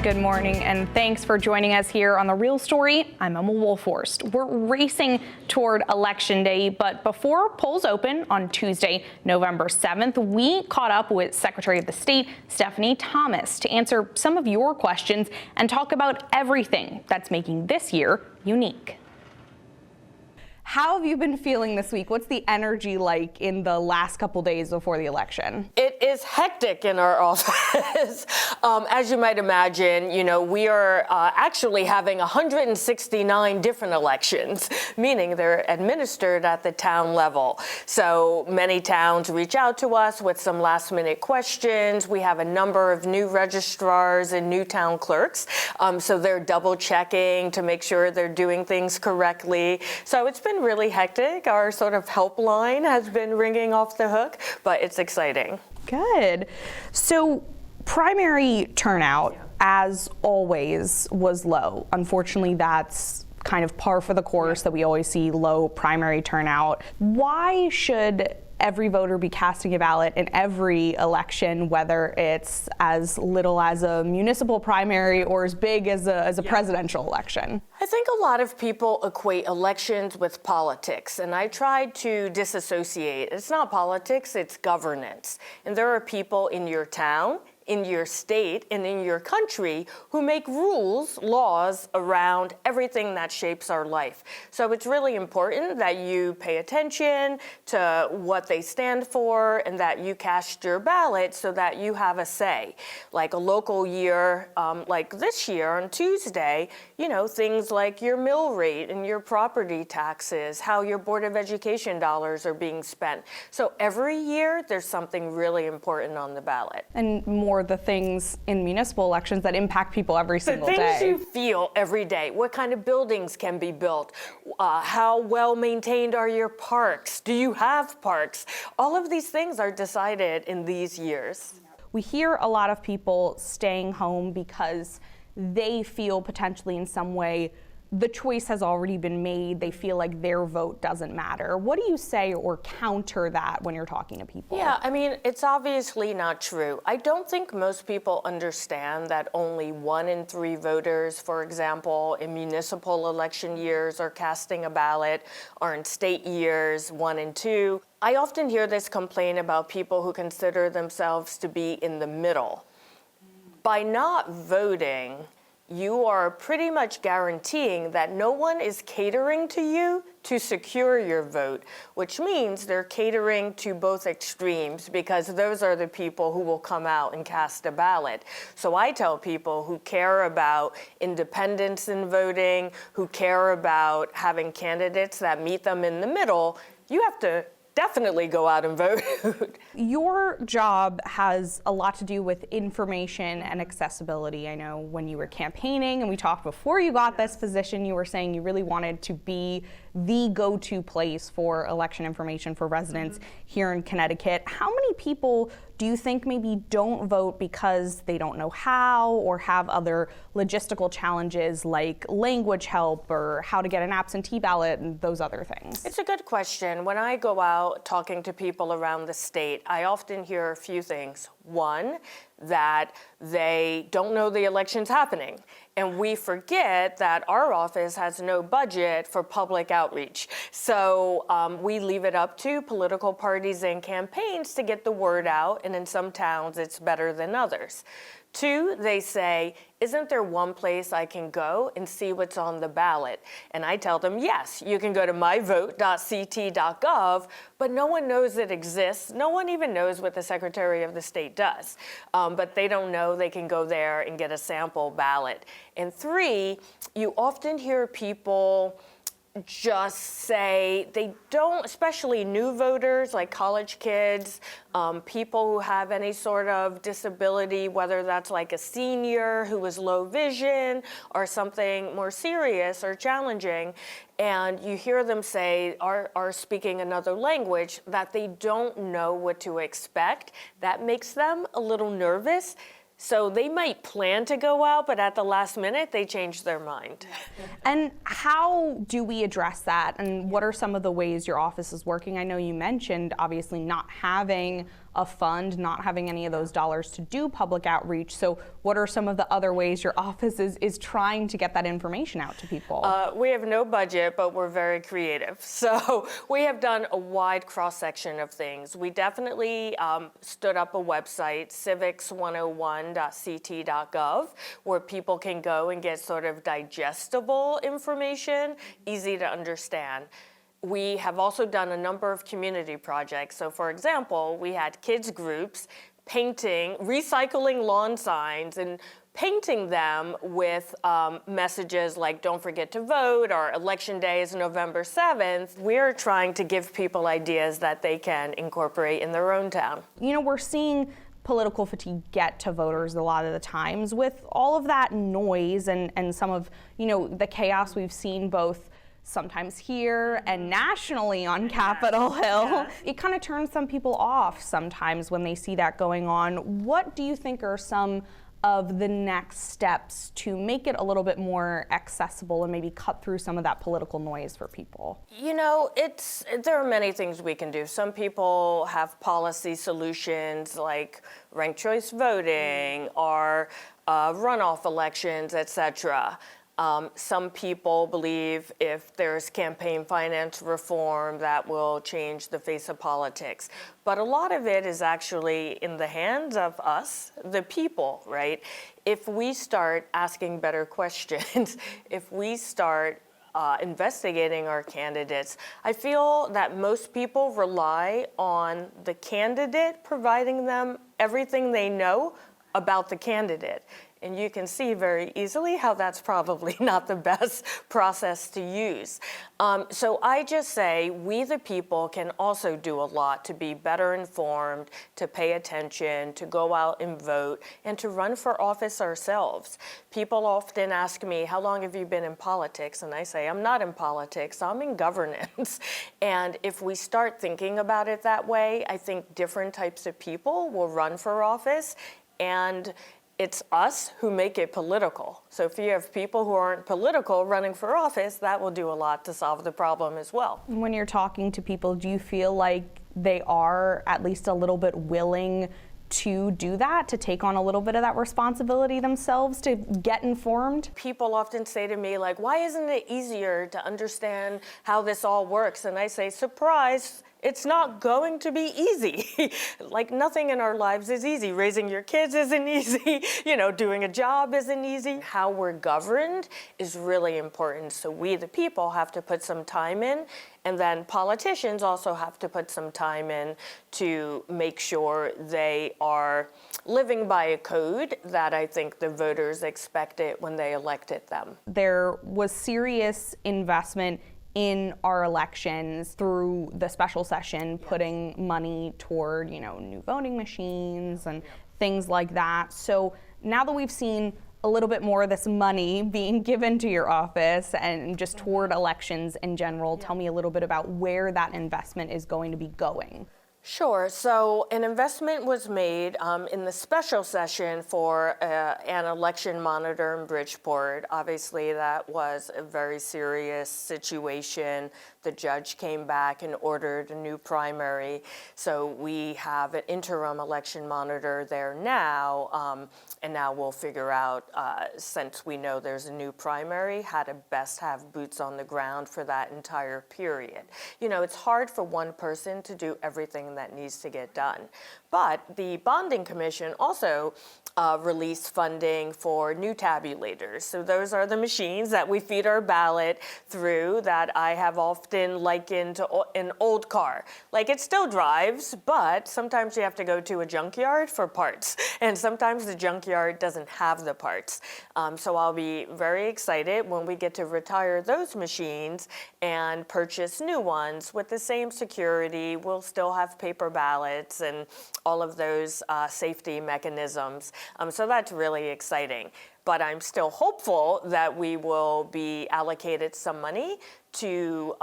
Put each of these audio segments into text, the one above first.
Good morning, and thanks for joining us here on The Real Story. I'm Emma Wulfhorst. We're racing toward Election Day, but before polls open on Tuesday, November 7th, we caught up with Secretary of the State, Stephanie Thomas, to answer some of your questions and talk about everything that's making this year unique. How have you been feeling this week? What's the energy like in the last couple days before the election? It is hectic in our office. As you might imagine, we are actually having 169 different elections, meaning they're administered at the town level. So many towns reach out to us with some last minute questions. We have a number of new registrars and new town clerks. So they're double checking to make sure they're doing things correctly. So it's been really hectic. Our sort of helpline has been ringing off the hook, but it's exciting. Good. So primary turnout, as always, was low. Unfortunately, that's kind of par for the course that we always see low primary turnout. Why should every voter be casting a ballot in every election, whether it's as little as a municipal primary or as big as a presidential election? I think a lot of people equate elections with politics, and I tried to disassociate. It's not politics, it's governance. And there are people in your town, in your state, and in your country who make rules, laws around everything that shapes our life. So it's really important that you pay attention to what they stand for and that you cast your ballot so that you have a say. Like a local year, like this year on Tuesday, things like your mill rate and your property taxes, how your Board of Education dollars are being spent. So every year there's something really important on the ballot. And more the things in municipal elections that impact people every single day. The things you feel every day. What kind of buildings can be built? How well maintained are your parks? Do you have parks? All of these things are decided in these years. We hear a lot of people staying home because they feel potentially in some way the choice has already been made. They feel like their vote doesn't matter. What do you say or counter that when you're talking to people? Yeah, it's obviously not true. I don't think most people understand that only 1 in 3 voters, for example, in municipal election years are casting a ballot, or in state years, 1 in 2. I often hear this complaint about people who consider themselves to be in the middle. By not voting, you are pretty much guaranteeing that no one is catering to you to secure your vote, which means they're catering to both extremes because those are the people who will come out and cast a ballot. So I tell people who care about independence in voting, who care about having candidates that meet them in the middle, you have to definitely go out and vote. Your job has a lot to do with information and accessibility. I know when you were campaigning and we talked before you got this position, you were saying you really wanted to be the go-to place for election information for residents here in Connecticut. How many people do you think maybe don't vote because they don't know how or have other logistical challenges like language help or how to get an absentee ballot and those other things? It's a good question. When I go out talking to people around the state, I often hear a few things. One, that they don't know the election's happening. And we forget that our office has no budget for public outreach. So we leave it up to political parties and campaigns to get the word out. And in some towns, it's better than others. 2, they say, isn't there one place I can go and see what's on the ballot? And I tell them, yes, you can go to myvote.ct.gov, but no one knows it exists. No one even knows what the Secretary of the State does. But they don't know they can go there and get a sample ballot. And 3, you often hear people just say they don't, especially new voters like college kids, people who have any sort of disability, whether that's like a senior who is low vision or something more serious or challenging, and you hear them say, are speaking another language, that they don't know what to expect. That makes them a little nervous. So they might plan to go out, but at the last minute, they change their mind. And how do we address that? And what are some of the ways your office is working? I know you mentioned, obviously, not having a fund, not having any of those dollars to do public outreach. So what are some of the other ways your office is trying to get that information out to people? We have no budget, but we're very creative. So we have done a wide cross-section of things. We definitely stood up a website, civics101.ct.gov, where people can go and get sort of digestible information, easy to understand. We have also done a number of community projects. So for example, we had kids groups painting, recycling lawn signs and painting them with messages like don't forget to vote or election day is November 7th. We're trying to give people ideas that they can incorporate in their own town. You know, we're seeing political fatigue get to voters a lot of the times with all of that noise and some of, you know, the chaos we've seen both sometimes here and nationally on Capitol Hill. Yeah. It kind of turns some people off sometimes when they see that going on. What do you think are some of the next steps to make it a little bit more accessible and maybe cut through some of that political noise for people? You know, there are many things we can do. Some people have policy solutions like ranked choice voting or runoff elections, etc. Some people believe if there's campaign finance reform, that will change the face of politics. But a lot of it is actually in the hands of us, the people, right? If we start asking better questions, if we start investigating our candidates, I feel that most people rely on the candidate providing them everything they know about the candidate. And you can see very easily how that's probably not the best process to use. So I just say we the people can also do a lot to be better informed, to pay attention, to go out and vote, and to run for office ourselves. People often ask me, how long have you been in politics? And I say, I'm not in politics, I'm in governance. And if we start thinking about it that way, I think different types of people will run for office, and it's us who make it political. So if you have people who aren't political running for office, that will do a lot to solve the problem as well. When you're talking to people, do you feel like they are at least a little bit willing to do that, to take on a little bit of that responsibility themselves, to get informed? People often say to me, like, why isn't it easier to understand how this all works? And I say, surprise, it's not going to be easy. Like nothing in our lives is easy. Raising your kids isn't easy. You know, doing a job isn't easy. How we're governed is really important. So we, the people, have to put some time in. And then politicians also have to put some time in to make sure they are living by a code that I think the voters expected when they elected them. There was serious investment in our elections through the special session, putting money toward, you know, new voting machines and things like that. So now that we've seen a little bit more of this money being given to your office and just toward elections in general, tell me a little bit about where that investment is going to be going. Sure. So an investment was made in the special session for an election monitor in Bridgeport. Obviously, that was a very serious situation. The judge came back and ordered a new primary. So we have an interim election monitor there now. And now we'll figure out, since we know there's a new primary, how to best have boots on the ground for that entire period. You know, it's hard for one person to do everything that needs to get done. But the Bonding Commission also released funding for new tabulators. So those are the machines that we feed our ballot through that I have often likened to an old car. Like it still drives, but sometimes you have to go to a junkyard for parts. And sometimes the junkyard doesn't have the parts. So I'll be very excited when we get to retire those machines and purchase new ones with the same security. We'll still have paper ballots and all of those safety mechanisms. So that's really exciting. But I'm still hopeful that we will be allocated some money to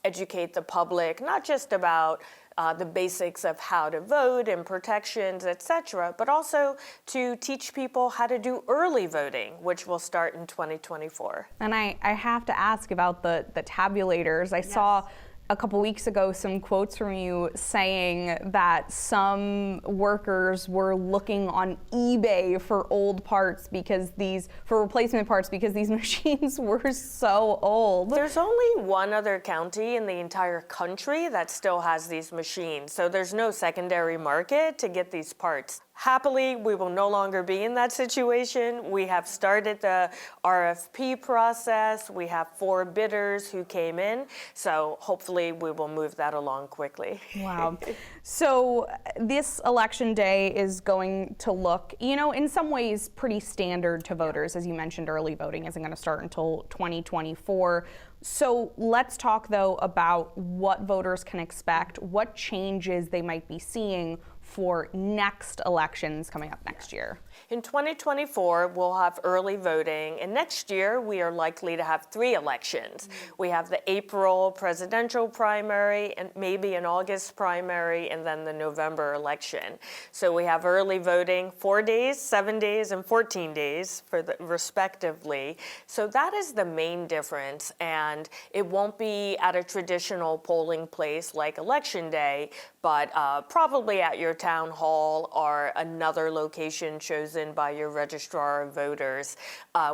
educate the public, not just about the basics of how to vote and protections, et cetera, but also to teach people how to do early voting, which will start in 2024. And I have to ask about the tabulators. I saw a couple weeks ago some quotes from you saying that some workers were looking on eBay for old parts for replacement parts because these machines were so old. There's only one other county in the entire country that still has these machines, so there's no secondary market to get these parts. Happily, we will no longer be in that situation. We have started the RFP process. We have 4 bidders who came in, so hopefully we will move that along quickly. Wow. So this election day is going to look, in some ways pretty standard to voters. As you mentioned, early voting isn't going to start until 2024. So let's talk, though, about what voters can expect, what changes they might be seeing for next elections coming up next year. In 2024, we'll have early voting, and next year we are likely to have 3 elections. We have the April presidential primary, and maybe an August primary, and then the November election. So we have early voting 4 days, 7 days, and 14 days respectively. So that is the main difference, and it won't be at a traditional polling place like Election Day, but probably at your town hall or another location chosen by your registrar of voters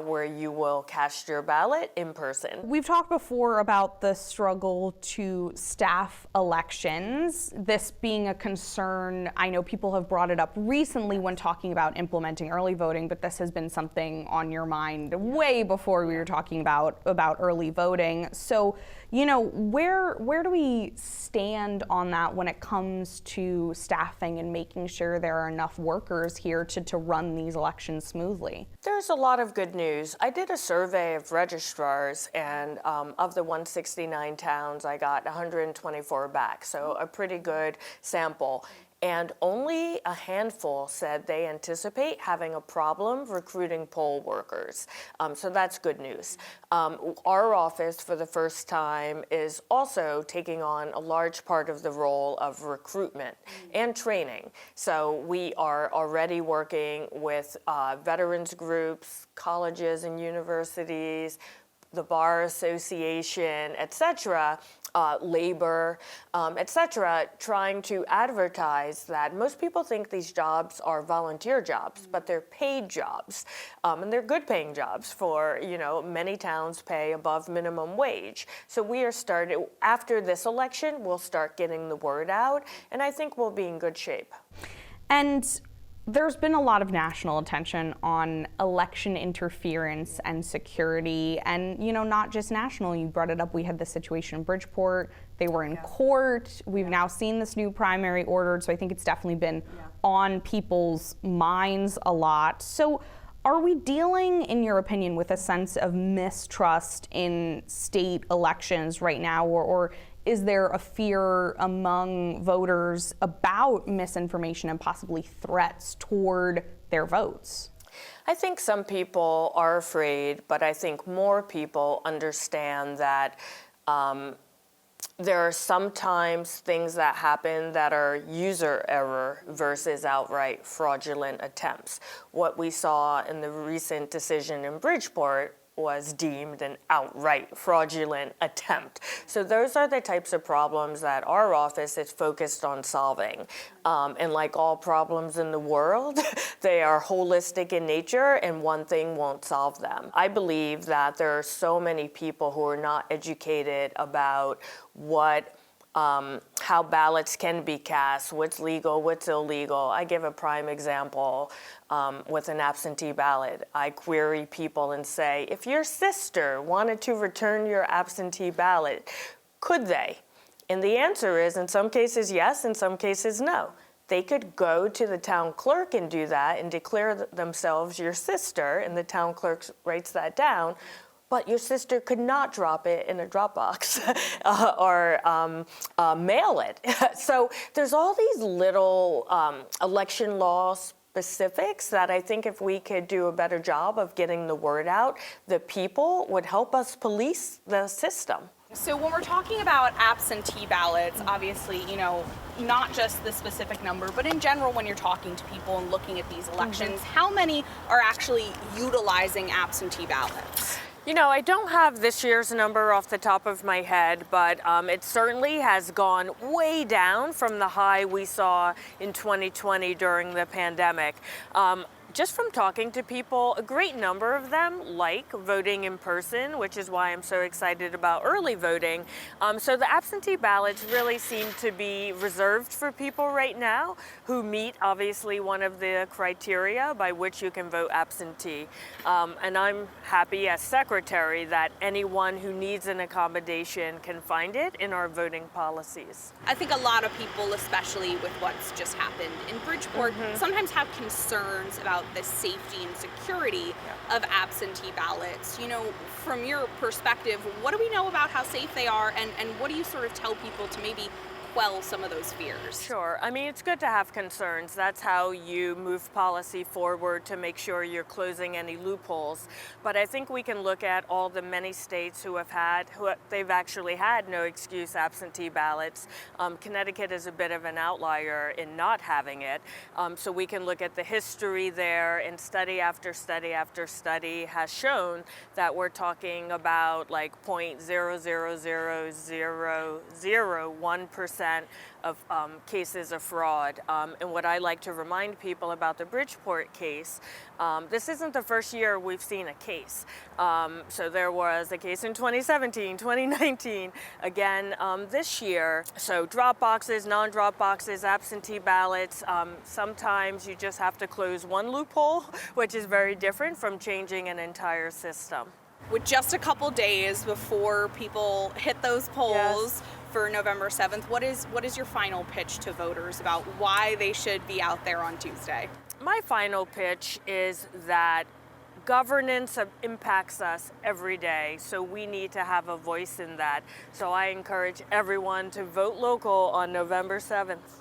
where you will cast your ballot in person. We've talked before about the struggle to staff elections, this being a concern. I know people have brought it up recently when talking about implementing early voting, but this has been something on your mind way before we were talking about early voting. So, where do we stand on that when it comes to staffing and making sure there are enough workers here to run these elections smoothly? There's a lot of good news. I did a survey of registrars, and of the 169 towns, I got 124 back, so a pretty good sample. And only a handful said they anticipate having a problem recruiting poll workers. So that's good news. Our office, for the first time, is also taking on a large part of the role of recruitment and training. So we are already working with veterans groups, colleges and universities, the Bar Association, et cetera, labor, et cetera, trying to advertise that most people think these jobs are volunteer jobs, but they're paid jobs. And they're good paying jobs for, many towns pay above minimum wage. So we are after this election, we'll start getting the word out, and I think we'll be in good shape. And there's been a lot of national attention on election interference and security, and not just national. You brought it up. We had the situation in Bridgeport. They were in court. We've now seen this new primary ordered, so I think it's definitely been on people's minds a lot. So are we dealing, in your opinion, with a sense of mistrust in state elections right now, or is there a fear among voters about misinformation and possibly threats toward their votes? I think some people are afraid, but I think more people understand that there are sometimes things that happen that are user error versus outright fraudulent attempts. What we saw in the recent decision in Bridgeport was deemed an outright fraudulent attempt. So those are the types of problems that our office is focused on solving. And like all problems in the world, they are holistic in nature, and one thing won't solve them. I believe that there are so many people who are not educated about how ballots can be cast, what's legal, what's illegal. I give a prime example with an absentee ballot. I query people and say, if your sister wanted to return your absentee ballot, could they? And the answer is, in some cases, yes, in some cases, no. They could go to the town clerk and do that and declare themselves your sister, and the town clerk writes that down. But your sister could not drop it in a Dropbox or mail it. So there's all these little election law specifics that I think if we could do a better job of getting the word out, the people would help us police the system. So when we're talking about absentee ballots, obviously, not just the specific number, but in general, when you're talking to people and looking at these elections, how many are actually utilizing absentee ballots? You know, I don't have this year's number off the top of my head, but it certainly has gone way down from the high we saw in 2020 during the pandemic. Just from talking to people, a great number of them like voting in person, which is why I'm so excited about early voting. So the absentee ballots really seem to be reserved for people right now who meet obviously one of the criteria by which you can vote absentee. And I'm happy as secretary that anyone who needs an accommodation can find it in our voting policies. I think a lot of people, especially with what's just happened in Bridgeport, sometimes have concerns about the safety and security of absentee ballots. You know, from your perspective, what do we know about how safe they are, and what do you sort of tell people to maybe quell some of those fears? Sure. I mean, it's good to have concerns. That's how you move policy forward to make sure you're closing any loopholes. But I think we can look at all the many states they've actually had no excuse absentee ballots. Connecticut is a bit of an outlier in not having it. So we can look at the history there, and study after study after study has shown that we're talking about like 0.0000001% of cases of fraud. And what I like to remind people about the Bridgeport case, this isn't the first year we've seen a case. So there was a case in 2017, 2019, again this year. So drop boxes, non-drop boxes, absentee ballots, sometimes you just have to close one loophole, which is very different from changing an entire system. With just a couple days before people hit those polls for November 7th, what is your final pitch to voters about why they should be out there on Tuesday? My final pitch is that governance impacts us every day, so we need to have a voice in that. So I encourage everyone to vote local on November 7th.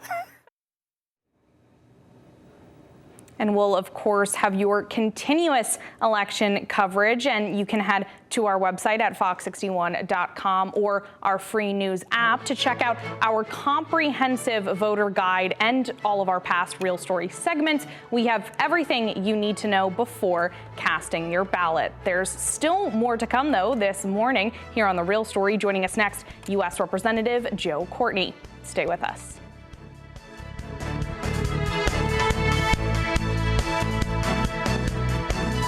And we'll, of course, have your continuous election coverage, and you can head to our website at fox61.com or our free news app to check out our comprehensive voter guide and all of our past Real Story segments. We have everything you need to know before casting your ballot. There's still more to come, though, this morning here on The Real Story. Joining us next, U.S. Representative Joe Courtney. Stay with us.